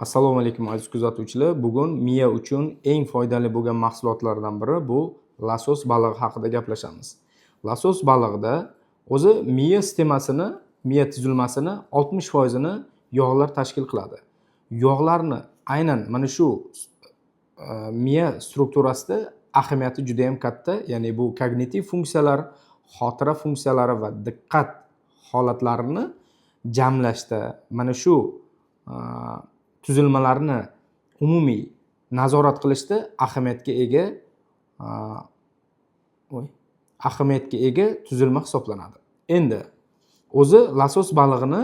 Assalomu alaykum aziz kuzatuvchilar. Bugun miya uchun eng foydali bo'lgan mahsulotlardan biri bu losos balig'i haqida gaplashamiz. Losos balig'ida o'zi miya sistemasini, miya tuzilmasini 60% ni yog'lar tashkil qiladi. Yog'larni aynan mana shu miya strukturasida ahamiyati juda ham katta. Ya'ni bu kognitiv funksiyalar, xotira funksiyalari va diqqat holatlarini jamlashda mana shu tuzilmalarni umumiy nazorat qilishda ahamiyatga ega tuzilma hisoblanadi. Endi o'zi losos balig'ini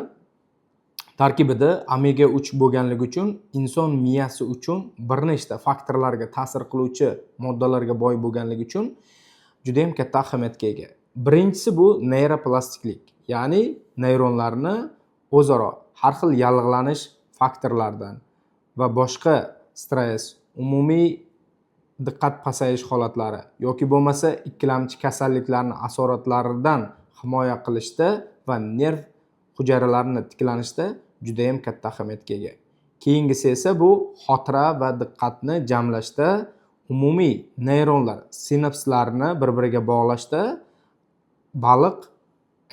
tarkibida omega 3 bo'lganligi uchun inson miyasi uchun bir nechta faktorlarga ta'sir qiluvchi moddalarga boy bo'lganligi uchun juda ham katta ahamiyatga ega. Birinchisi bu neyroplastiklik, ya'ni neyronlarni o'zaro har xil yallig'lanish faktorlardan va boshqa stress, umumiy diqqat pasayish holatlari yoki bo'lmasa ikkilamchi kasalliklarni asoratlaridan himoya qilishda va nerv hujayralarini tiklanishda juda ham katta ahamiyatga ega. Keyingisi esa bu xotira va diqqatni jamlashda, umumiy neyronlar sinapslarni bir-biriga bog'lashda baliq,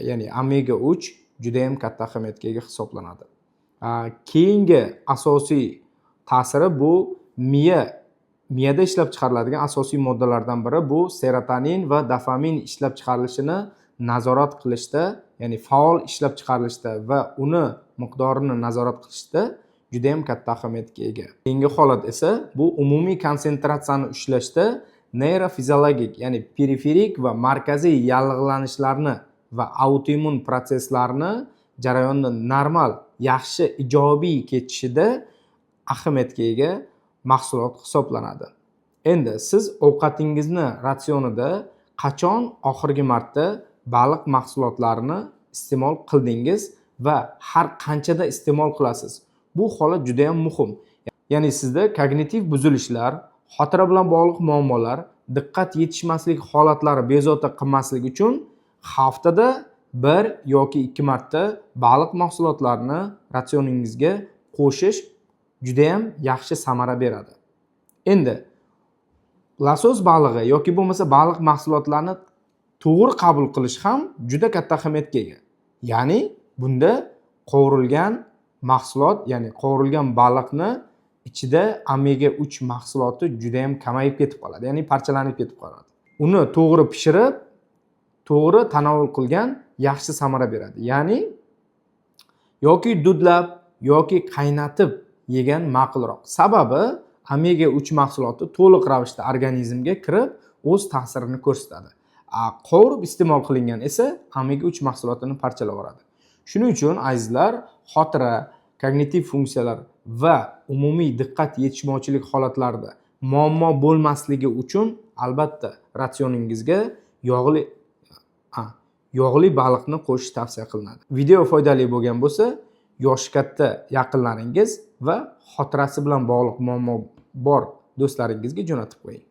ya'ni omega 3 juda ham katta ahamiyatga ega hisoblanadi. Keyingi asosiy ta'siri bu miyada ishlab chiqariladigan asosiy moddalardan biri bu serotonin va dopamin ishlab chiqarilishini nazorat qilishda, ya'ni faol ishlab chiqarilishda va uni miqdorini nazorat qilishda juda ham katta ahamiyatga ega. Keyingi holat esa bu umumiy konsentratsiyani ushlashda neyrofiziologik, ya'ni periferik va markaziy yallig'lanishlarni va autoimmun proseslarni jarayonni normal, yaxshi, ijobiy kechishida ahamiyatga ega mahsulot hisoblanadi. Endi siz ovqatingizni ratsionida qachon oxirgi marta baliq mahsulotlarini iste'mol qildingiz va har qanchada iste'mol qilasiz? Bu holat juda ham muhim. Ya'ni sizda kognitiv buzilishlar, xotira bilan bog'liq muammolar, diqqat yetishmaslik holatlari bezovta qilmaslik uchun haftada 1 yoki 2 marta baliq mahsulotlarini ratsioningizga qo'shish juda ham yaxshi samara beradi. Endi losos balig'i yoki bo'lmasa baliq mahsulotlarini to'g'ri qabul qilish ham juda katta ahamiyatga ega. Ya'ni bunda qovurilgan mahsulot, ya'ni qovurilgan baliqni ichida omega 3 mahsuloti juda ham kamayib ketib qoladi, ya'ni parchalanib ketib qoladi. Uni to'g'ri pishirib, to'g'ri tanovul qilgan yaxshi samara beradi. Ya'ni yoki dudlab yoki qaynatib yegan ma'qulroq. Sababi omega 3 mahsuloti to'liq ravishda organizmga kirib o'z ta'sirini ko'rsatadi. Qovurib iste'mol qilingan esa omega 3 mahsulotini parchalab yuboradi. Shuning uchun azizlar, xotira, kognitiv funksiyalar va umumiy diqqat yetishmovchilik holatlarida muammo bo'lmasligi uchun albatta ratsioningizga yog'li baliqni qo'shish tavsiya qilinadi. Video foydali bo'lgan bo'lsa, yoshi katta yaqinlaringiz va xotirasi bilan bog'liq muammo bor do'stlaringizga jo'natib qo'ying.